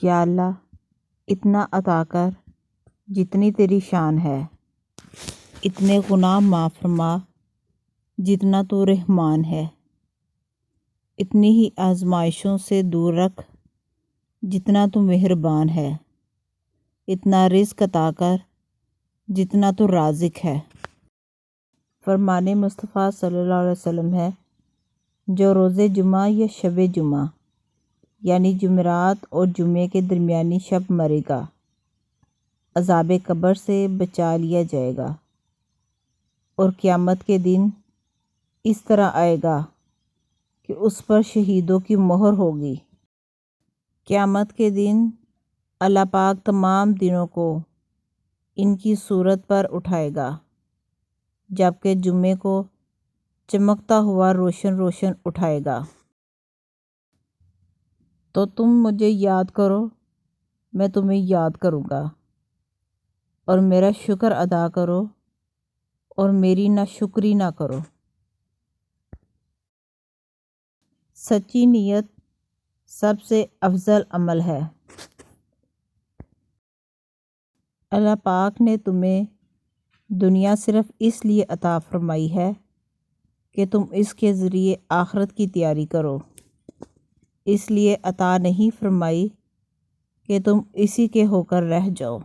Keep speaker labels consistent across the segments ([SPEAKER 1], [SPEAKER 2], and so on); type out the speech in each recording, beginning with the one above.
[SPEAKER 1] یا اللہ اتنا عطا کر جتنی تیری شان ہے، اتنے گناہ معاف فرما جتنا تو رحمان ہے، اتنی ہی آزمائشوں سے دور رکھ جتنا تو مہربان ہے، اتنا رزق عطا کر جتنا تو رازق ہے۔ فرمان مصطفیٰ صلی اللہ علیہ وسلم ہے، جو روز جمعہ یا شب جمعہ یعنی جمعرات اور جمعے کے درمیانی شب مرے گا، عذاب قبر سے بچا لیا جائے گا، اور قیامت کے دن اس طرح آئے گا کہ اس پر شہیدوں کی مہر ہوگی۔ قیامت کے دن اللہ پاک تمام دنوں کو ان کی صورت پر اٹھائے گا، جبکہ جمعے کو چمکتا ہوا روشن روشن اٹھائے گا۔ تو تم مجھے یاد کرو، میں تمہیں یاد کروں گا، اور میرا شکر ادا کرو اور میری ناشکری نہ کرو۔ سچی نیت سب سے افضل عمل ہے۔ اللہ پاک نے تمہیں دنیا صرف اس لیے عطا فرمائی ہے کہ تم اس کے ذریعے آخرت کی تیاری کرو، اس لیے عطا نہیں فرمائی کہ تم اسی کے ہو کر رہ جاؤ۔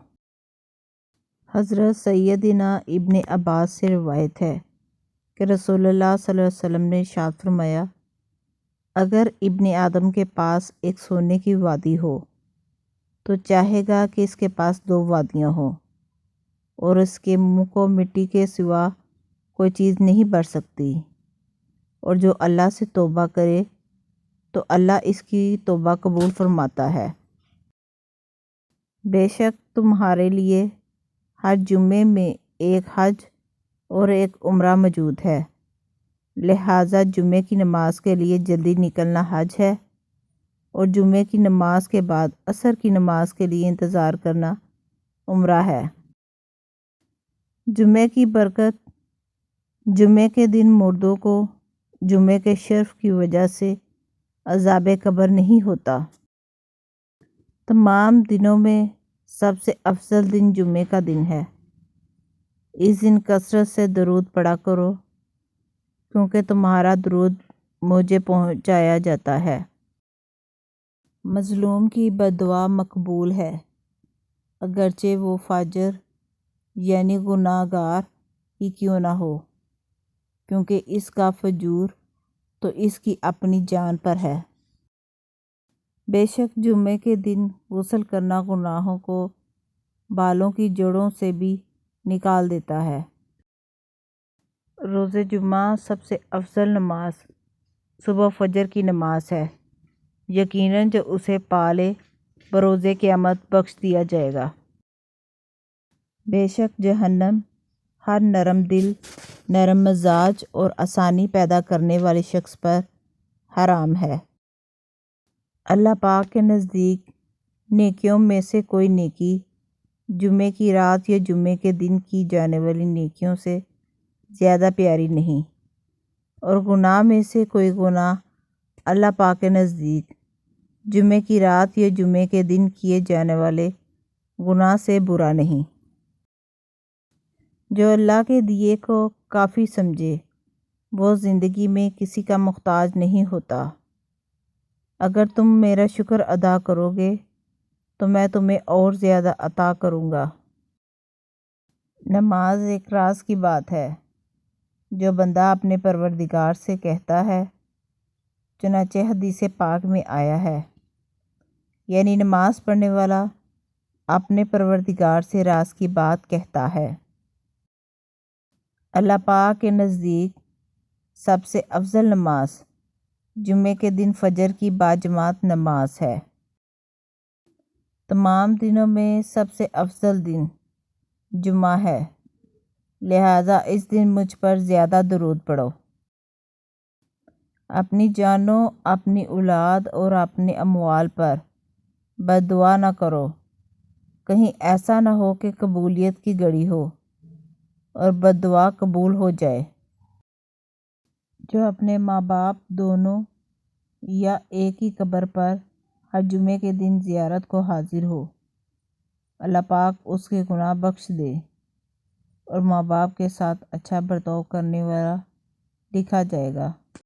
[SPEAKER 1] حضرت سیدنا ابن عباس سے روایت ہے کہ رسول اللہ صلی اللہ علیہ وسلم نے ارشاد فرمایا، اگر ابن آدم کے پاس ایک سونے کی وادی ہو تو چاہے گا کہ اس کے پاس 2 وادیاں ہوں، اور اس کے منہ کو مٹی کے سوا کوئی چیز نہیں بھر سکتی، اور جو اللہ سے توبہ کرے تو اللہ اس کی توبہ قبول فرماتا ہے۔ بے شک تمہارے لیے ہر جمعے میں ایک حج اور ایک عمرہ موجود ہے، لہٰذا جمعے کی نماز کے لیے جلدی نکلنا حج ہے، اور جمعے کی نماز کے بعد عصر کی نماز کے لیے انتظار کرنا عمرہ ہے۔ جمعے کی برکت، جمعے کے دن مردوں کو جمعے کے شرف کی وجہ سے عذاب قبر نہیں ہوتا۔ تمام دنوں میں سب سے افضل دن جمعے کا دن ہے۔ اس دن کثرت سے درود پڑھا کرو، کیونکہ تمہارا درود مجھے پہنچایا جاتا ہے۔ مظلوم کی بددعا مقبول ہے، اگرچہ وہ فاجر یعنی گناہ گار ہی کیوں نہ ہو، کیونکہ اس کا فجور تو اس کی اپنی جان پر ہے۔ بے شک جمعے کے دن غسل کرنا گناہوں کو بالوں کی جڑوں سے بھی نکال دیتا ہے۔ روز جمعہ سب سے افضل نماز صبح فجر کی نماز ہے، یقیناً جو اسے پا لے بروز قیامت بخش دیا جائے گا۔ بے شک جہنم ہر نرم دل، نرم مزاج اور آسانی پیدا کرنے والے شخص پر حرام ہے۔ اللہ پاک کے نزدیک نیکیوں میں سے کوئی نیکی جمعے کی رات یا جمعے کے دن کی جانے والی نیکیوں سے زیادہ پیاری نہیں، اور گناہ میں سے کوئی گناہ اللہ پاک کے نزدیک جمعے کی رات یا جمعے کے دن کیے جانے والے گناہ سے برا نہیں۔ جو اللہ کے دیے کو کافی سمجھے وہ زندگی میں کسی کا محتاج نہیں ہوتا۔ اگر تم میرا شکر ادا کرو گے تو میں تمہیں اور زیادہ عطا کروں گا۔ نماز ایک راز کی بات ہے جو بندہ اپنے پروردگار سے کہتا ہے، چنانچہ حدیث پاک میں آیا ہے، یعنی نماز پڑھنے والا اپنے پروردگار سے راز کی بات کہتا ہے۔ اللہ پاک کے نزدیک سب سے افضل نماز جمعے کے دن فجر کی باجماعت نماز ہے۔ تمام دنوں میں سب سے افضل دن جمعہ ہے، لہٰذا اس دن مجھ پر زیادہ درود پڑھو۔ اپنی جانوں، اپنی اولاد اور اپنے اموال پر بد دعا نہ کرو، کہیں ایسا نہ ہو کہ قبولیت کی گھڑی ہو اور بد دعا قبول ہو جائے۔ جو اپنے ماں باپ دونوں یا ایک ہی قبر پر ہر جمعے کے دن زیارت کو حاضر ہو، اللہ پاک اس کے گناہ بخش دے اور ماں باپ کے ساتھ اچھا برتاؤ کرنے والا لکھا جائے گا۔